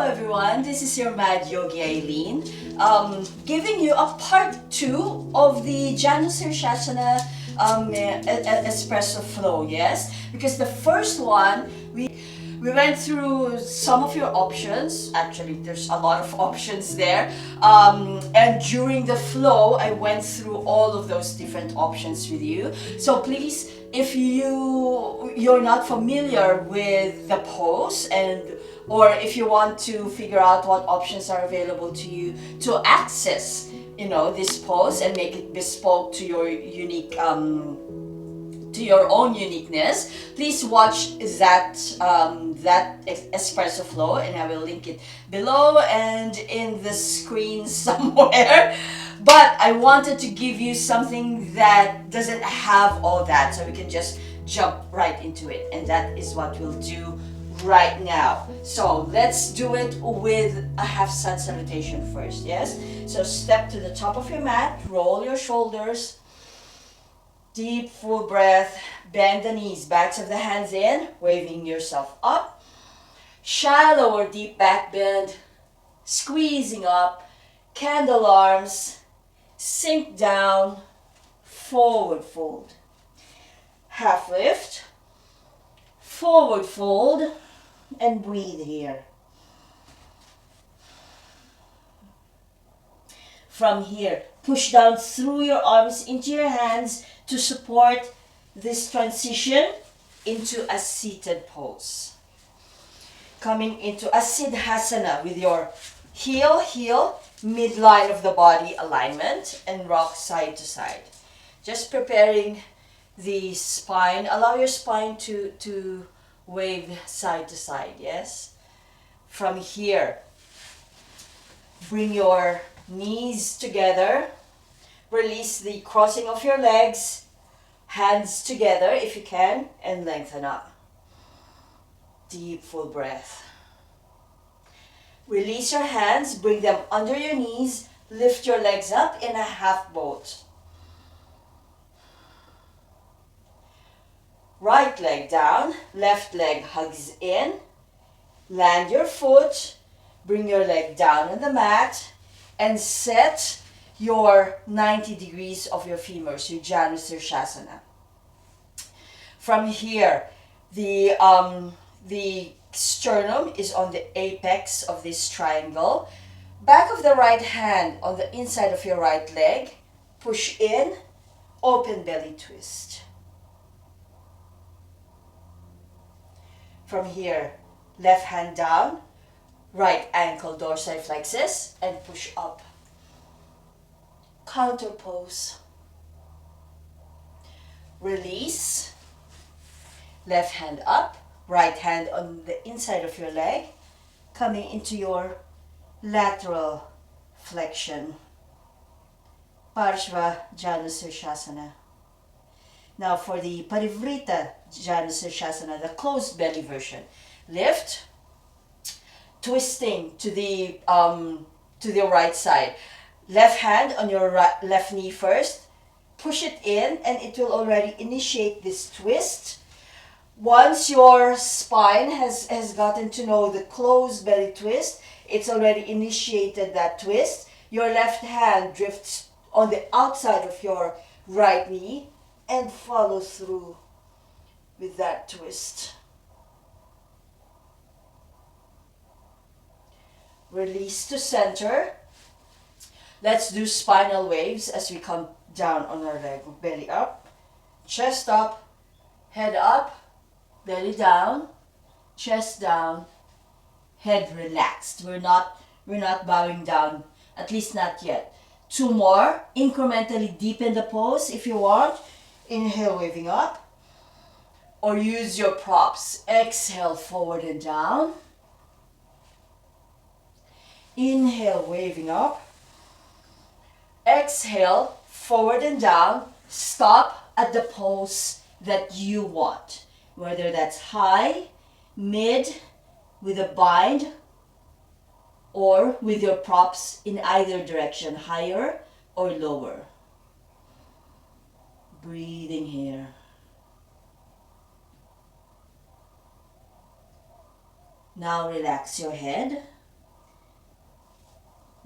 everyone, this is your Mad Yogi Eileen, giving you a part 2 of the Janu Sirsasana Espresso Flow, yes? Because the first one, we went through some of your options. Actually, there's a lot of options there. And during the flow, I went through all of those different options with you. So please, if you're not familiar with the pose or if you want to figure out what options are available to you to access, this pose and make it bespoke to your unique to your own uniqueness, please watch that Espresso Flow, and I will link it below and in the screen somewhere. But I wanted to give you something that doesn't have all that, so we can just jump right into it, and that is what we'll do right now. So let's do it with a half sun salutation first, yes? So step to the top of your mat, roll your shoulders, deep full breath, bend the knees, backs of the hands in, waving yourself up, shallow or deep back bend, squeezing up, candle arms, sink down, forward fold, half lift, forward fold, and breathe here. From here, push down through your arms into your hands to support this transition into a seated pose. Coming into a Siddhasana with your heel, midline of the body alignment, and rock side to side. Just preparing the spine. Allow your spine to wave side to side, yes? From here, bring your knees together. Release the crossing of your legs. Hands together if you can, and lengthen up. Deep full breath. Release your hands, bring them under your knees, lift your legs up in a half boat. Right leg down, left leg hugs in. Land your foot, bring your leg down on the mat, and set your 90 degrees of your femurs, your Janu Sirsasana. From here, the sternum is on the apex of this triangle. Back of the right hand on the inside of your right leg. Push in, open belly twist. From here, left hand down, right ankle dorsiflexes, and push up. Counter pose. Release. Left hand up, right hand on the inside of your leg, coming into your lateral flexion. Parshva Janu Sirsasana. Now for the Parivrita Janu Sirsasana, the closed belly version. Lift, twisting to the right side. Left hand on your left knee first. Push it in, and it will already initiate this twist. Once your spine has gotten to know the closed belly twist, it's already initiated that twist. Your left hand drifts on the outside of your right knee and follow through with that twist. Release to center. Let's do spinal waves as we come down on our leg. Belly up, chest up, head up, belly down, chest down, head relaxed. We're not bowing down, at least not yet. 2 more. Incrementally deepen the pose if you want. Inhale, waving up. Or use your props. Exhale, forward and down. Inhale, waving up. Exhale, forward and down. Stop at the pose that you want. Whether that's high, mid, with a bind, or with your props in either direction, higher or lower. Breathing here. Now relax your head.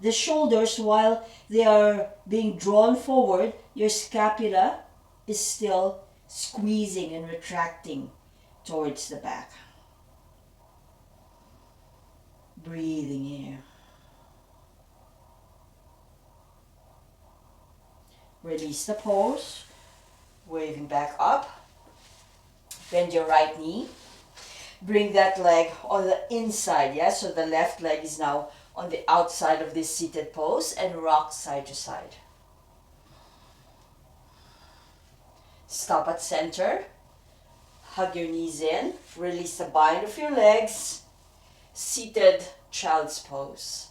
the shoulders, while they are being drawn forward, your scapula is still squeezing and retracting towards the back. Breathing here. Release the pose. Waving back up. Bend your right knee. Bring that leg on the inside, yeah? So the left leg is now on the outside of this seated pose, and rock side to side. Stop at center. Hug your knees in. Release the bind of your legs. Seated child's pose.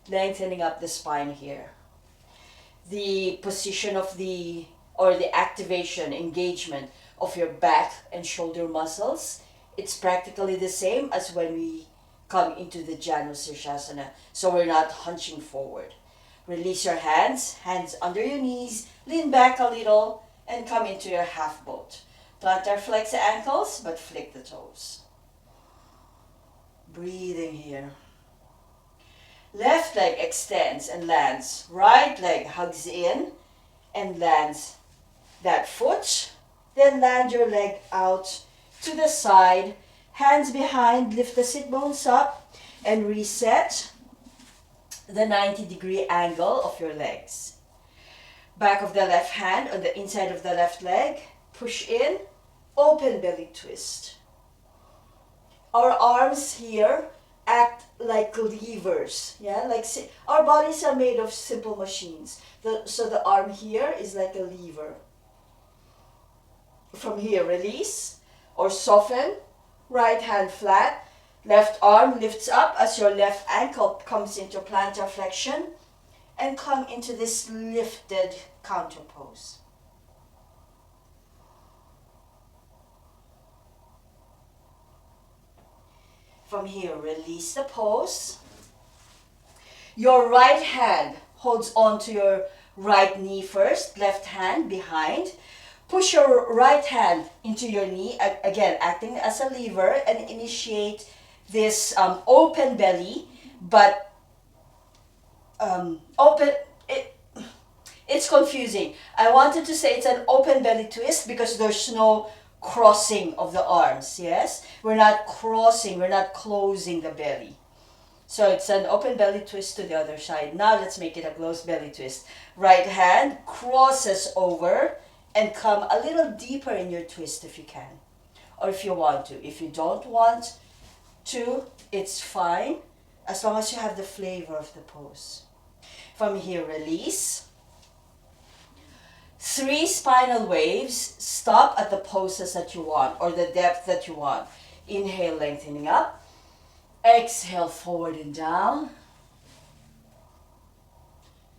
Lengthening up the spine here. The position of the activation, engagement of your back and shoulder muscles, it's practically the same as when we come into the Janu Sirsasana. So we're not hunching forward. Release your hands under your knees, lean back a little, and come into your half boat. Plantar flex the ankles, but flick the toes. Breathing here. Left leg extends and lands. Right leg hugs in and lands that foot. Then land your leg out to the side. Hands behind, lift the sit bones up and reset the 90-degree angle of your legs. Back of the left hand on the inside of the left leg. Push in, open belly twist. Our arms here act like levers, yeah, like our bodies are made of simple machines. So the arm here is like a lever. From here, release or soften. Right hand flat. Left arm lifts up as your left ankle comes into plantar flexion and come into this lifted counter pose. From here, release the pose. Your right hand holds on to your right knee first, left hand behind. Push your right hand into your knee, again acting as a lever, and initiate this open belly, but it's confusing. I wanted to say it's an open belly twist because there's no crossing of the arms, yes? We're not crossing, we're not closing the belly. So it's an open belly twist to the other side. Now let's make it a closed belly twist. Right hand crosses over and come a little deeper in your twist if you can. Or if you want to. If you don't want to, it's fine, as long as you have the flavor of the pose. From here, release. 3 spinal waves. Stop at the poses that you want or the depth that you want. Inhale, lengthening up. Exhale, forward and down.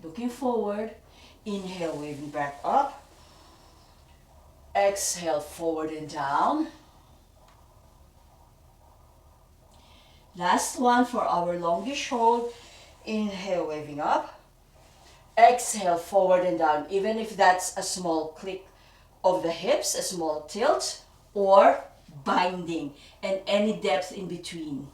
Looking forward. Inhale, waving back up. Exhale, forward and down. Last one for our longish hold. Inhale, waving up. Exhale, forward and down, even if that's a small click of the hips, a small tilt, or binding, and any depth in between.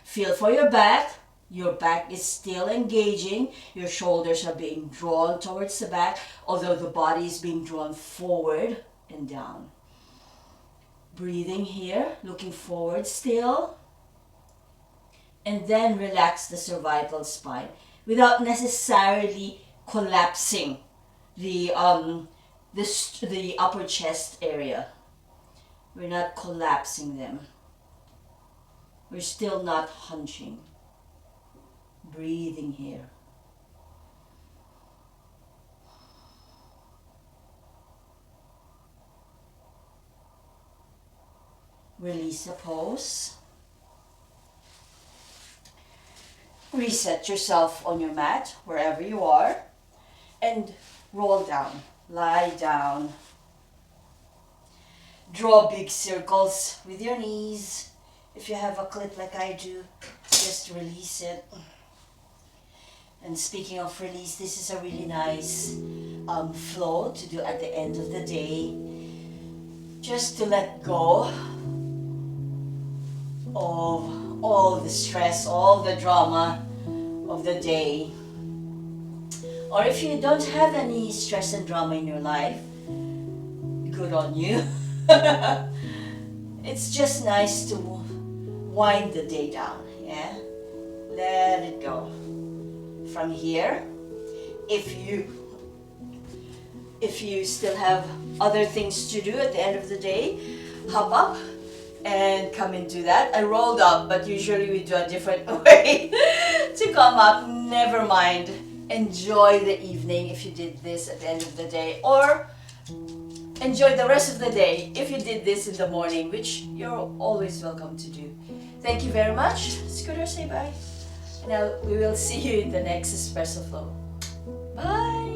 Feel for your back. Your back is still engaging. Your shoulders are being drawn towards the back, although the body is being drawn forward and down. Breathing here, looking forward still. And then relax the cervical spine without necessarily collapsing the upper chest area. We're not collapsing them. We're still not hunching. Breathing here. Release the pose. Reset yourself on your mat, wherever you are, and roll down, lie down. Draw big circles with your knees. If you have a clip like I do, just release it. And speaking of release, this is a really nice flow to do at the end of the day. Just to let go of all the stress, all the drama, of the day. Or if you don't have any stress and drama in your life, good on you. It's just nice to wind the day down, yeah? Let it go. From here, if you still have other things to do at the end of the day, hop up and come into that. I rolled up, but usually we do a different way to come up. Never mind. Enjoy the evening if you did this at the end of the day, or enjoy the rest of the day if you did this in the morning, which you're always welcome to do. Thank you very much. Scooter, say bye. Now we will see you in the next Espresso Flow. Bye.